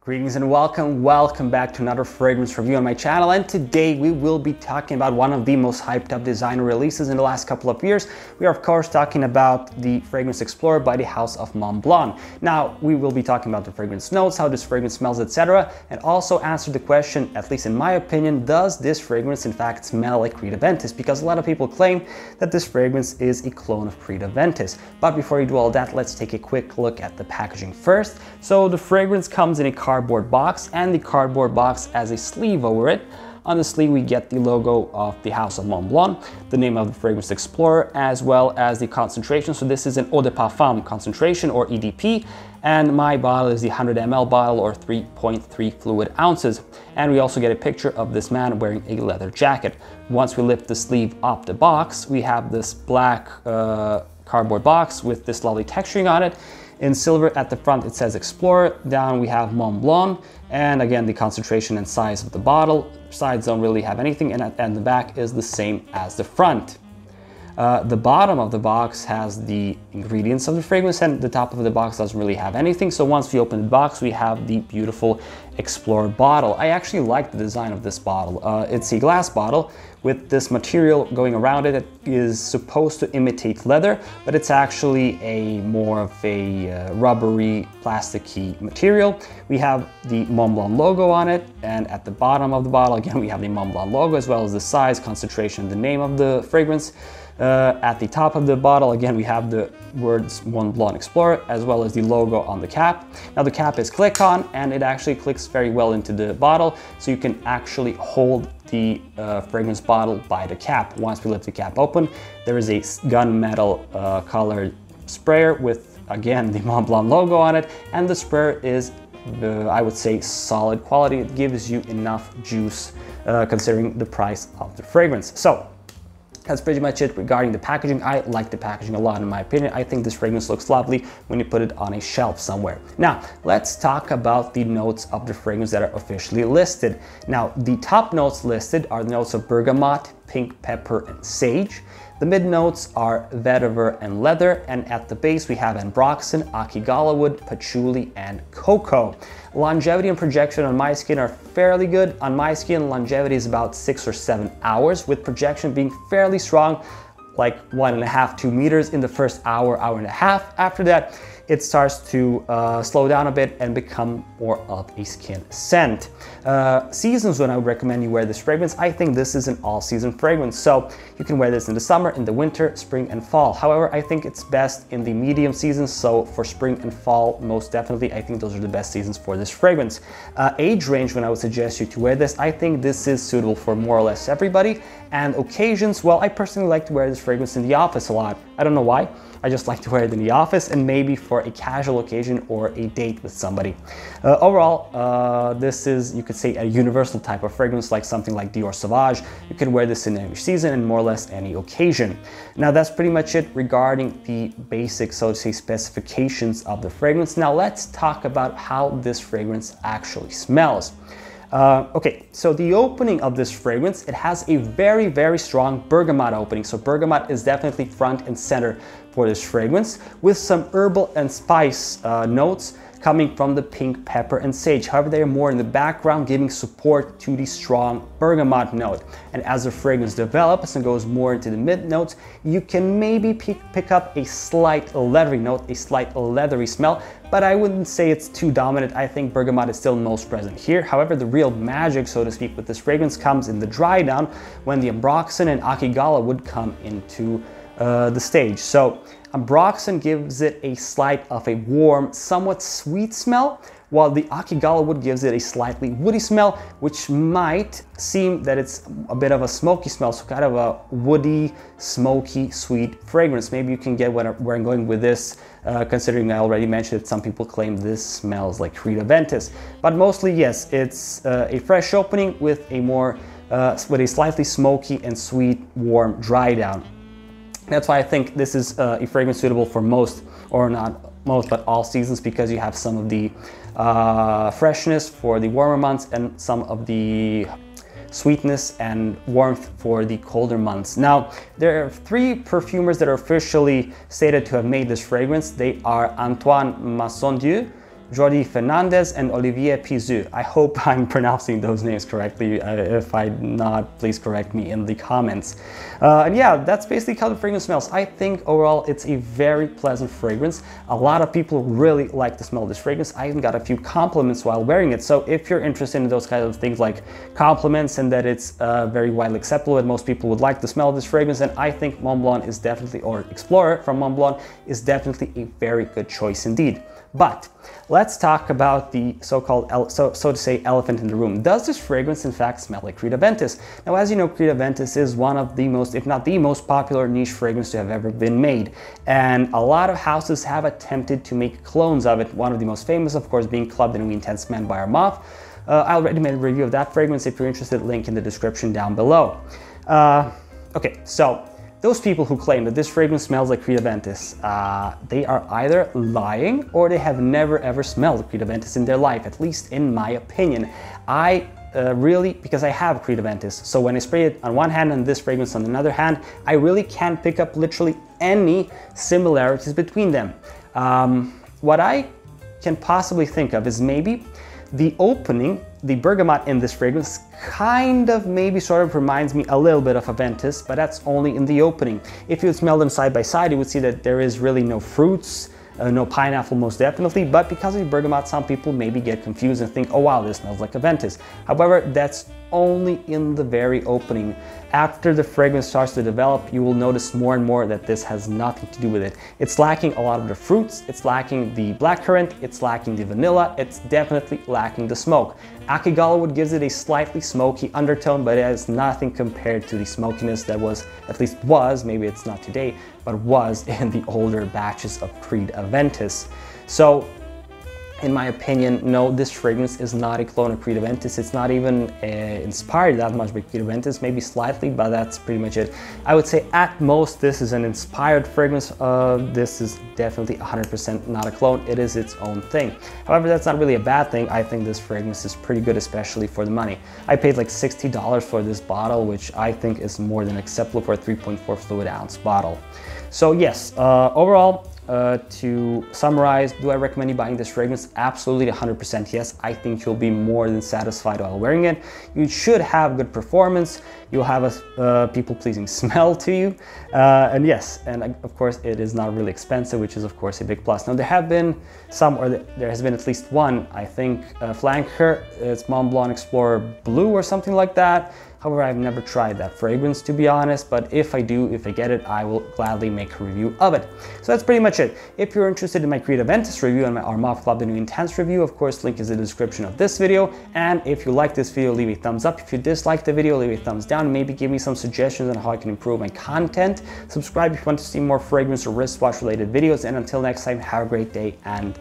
Greetings and welcome back to another fragrance review on my channel, and today we will be talking about one of the most hyped up designer releases in the last couple of years. We are of course talking about the Fragrance Explorer by the house of Montblanc. Now we will be talking about the fragrance notes, how this fragrance smells, etc., and also answer the question, at least in my opinion, does this fragrance in fact smell like Creed Aventus? Because a lot of people claim that this fragrance is a clone of Creed Aventus. But before we do all that, let's take a quick look at the packaging first. So the fragrance comes in a cardboard box, and the cardboard box has a sleeve over it. On the sleeve we get the logo of the house of Montblanc, the name of the Fragrance Explorer, as well as the concentration. So this is an eau de parfum concentration, or EDP, and my bottle is the 100 ml bottle, or 3.3 fluid ounces. And we also get a picture of this man wearing a leather jacket. Once we lift the sleeve up the box, we have this black cardboard box with this lovely texturing on it. In silver at the front it says Explorer, down we have Montblanc, and again the concentration and size of the bottle. Sides don't really have anything, and the back is the same as the front. The bottom of the box has the ingredients of the fragrance, and the top of the box doesn't really have anything. So once we open the box, we have the beautiful Explorer bottle. I actually like the design of this bottle. It's a glass bottle with this material going around it. It is supposed to imitate leather, but it's actually a more of a rubbery, plasticky material. We have the Montblanc logo on it, and at the bottom of the bottle, again, we have the Montblanc logo, as well as the size, concentration, the name of the fragrance. At the top of the bottle, again, we have the words Montblanc Explorer, as well as the logo on the cap. Now the cap is click-on, and it actually clicks very well into the bottle, so you can actually hold the fragrance bottle by the cap. Once we lift the cap open, there is a gunmetal colored sprayer with, again, the Montblanc logo on it, and the sprayer is, I would say, solid quality. It gives you enough juice considering the price of the fragrance. So that's pretty much it regarding the packaging. I like the packaging a lot, in my opinion. I think this fragrance looks lovely when you put it on a shelf somewhere. Now, let's talk about the notes of the fragrance that are officially listed. Now, the top notes listed are the notes of bergamot, pink pepper, and sage. The mid notes are vetiver and leather, and at the base we have ambroxan, akigala wood, patchouli, and cocoa. Longevity and projection on my skin are fairly good. On my skin, longevity is about 6 or 7 hours, with projection being fairly strong, like 1.5 to 2 meters in the first hour and a half. After that, it starts to slow down a bit and become more of a skin scent. Seasons when I would recommend you wear this fragrance, I think this is an all-season fragrance. So you can wear this in the summer, in the winter, spring, and fall. However, I think it's best in the medium seasons. So for spring and fall, most definitely, I think those are the best seasons for this fragrance. Age range, when I would suggest you to wear this, I think this is suitable for more or less everybody. And occasions, well, I personally like to wear this fragrance in the office a lot. I don't know why. I just like to wear it in the office, and maybe for a casual occasion or a date with somebody. Overall, this is, you could say, a universal type of fragrance, like something like Dior Sauvage. You can wear this in every season and more or less any occasion. Now that's pretty much it regarding the basic, so to say, specifications of the fragrance. Now let's talk about how this fragrance actually smells. Okay, so the opening of this fragrance, it has a very strong bergamot opening. So bergamot is definitely front and center for this fragrance, with some herbal and spice notes coming from the pink pepper and sage. However, they are more in the background, giving support to the strong bergamot note. And as the fragrance develops and goes more into the mid notes, you can maybe pick up a slight leathery note, a slight leathery smell, but I wouldn't say it's too dominant. I think bergamot is still most present here. However, the real magic, so to speak, with this fragrance comes in the dry down, when the ambroxan and akigala would come into the stage. So ambroxan gives it a slight of a warm, somewhat sweet smell, while the akigala wood gives it a slightly woody smell, which might seem that it's a bit of a smoky smell, so kind of a woody, smoky, sweet fragrance. Maybe you can get where I'm going with this, considering I already mentioned that some people claim this smells like Creed Aventus. But mostly, yes, it's a fresh opening with a slightly smoky and sweet, warm dry down. That's why I think this is a fragrance suitable for most, or not most, but all seasons, because you have some of the freshness for the warmer months and some of the sweetness and warmth for the colder months. Now, there are 3 perfumers that are officially stated to have made this fragrance. They are Antoine Maisondieu, Jordi Fernandez, and Olivier Pizu. I hope I'm pronouncing those names correctly. If I'm not, please correct me in the comments. And yeah, that's basically how the fragrance smells. I think overall it's a very pleasant fragrance. A lot of people really like the smell of this fragrance. I even got a few compliments while wearing it. So if you're interested in those kind of things like compliments and that it's very widely acceptable and most people would like the smell of this fragrance, then I think Montblanc is definitely, or Explorer from Montblanc is definitely a very good choice indeed. But let's talk about the so-called, so to say, elephant in the room. Does this fragrance in fact smell like Creed Aventus? Now, as you know, Creed Aventus is one of the most, if not the most popular niche fragrance to have ever been made. And a lot of houses have attempted to make clones of it. One of the most famous, of course, being Club de Nuit Intense Man by Armaf. I already made a review of that fragrance. If you're interested, link in the description down below. Okay, so those people who claim that this fragrance smells like Creed Aventus, they are either lying or they have never ever smelled Creed Aventus in their life, at least in my opinion. I really, because I have Creed Aventus, so when I spray it on one hand and this fragrance on another hand, I really can't pick up literally any similarities between them. What I can possibly think of is maybe the opening, the bergamot in this fragrance kind of maybe sort of reminds me a little bit of Aventus, but that's only in the opening. If you smell them side by side, you would see that there is really no fruits, no pineapple most definitely, but because of the bergamot, some people maybe get confused and think, oh wow, this smells like Aventus. However, that's only in the very opening. After the fragrance starts to develop, you will notice more and more that this has nothing to do with it. It's lacking a lot of the fruits, it's lacking the blackcurrant, it's lacking the vanilla, it's definitely lacking the smoke. Akigala gives it a slightly smoky undertone, but it has nothing compared to the smokiness that was, at least was, maybe it's not today, but was in the older batches of Creed Aventus. So, in my opinion, no, this fragrance is not a clone of Creed Aventus. It's not even inspired that much by Creed Aventus, maybe slightly, but that's pretty much it. I would say at most this is an inspired fragrance. This is definitely 100% not a clone. It is its own thing. However, that's not really a bad thing. I think this fragrance is pretty good, especially for the money. I paid like $60 for this bottle, which I think is more than acceptable for a 3.4 fluid ounce bottle. So yes, overall, to summarize, do I recommend you buying this fragrance? Absolutely 100% yes. I think you'll be more than satisfied while wearing it. You should have good performance. You'll have a people-pleasing smell to you. And yes, and of course it is not really expensive, which is of course a big plus. Now there have been some, or there has been at least one, I think, flanker. It's Montblanc Explorer Blue or something like that. However, I've never tried that fragrance, to be honest, but if I do, if I get it, I will gladly make a review of it. So that's pretty much it. If you're interested in my Creed Aventus review and my Armaf Club de Nuit Intense review, of course, link is in the description of this video. And if you like this video, leave a thumbs up. If you dislike the video, leave a thumbs down. Maybe give me some suggestions on how I can improve my content. Subscribe if you want to see more fragrance or wristwatch related videos. And until next time, have a great day and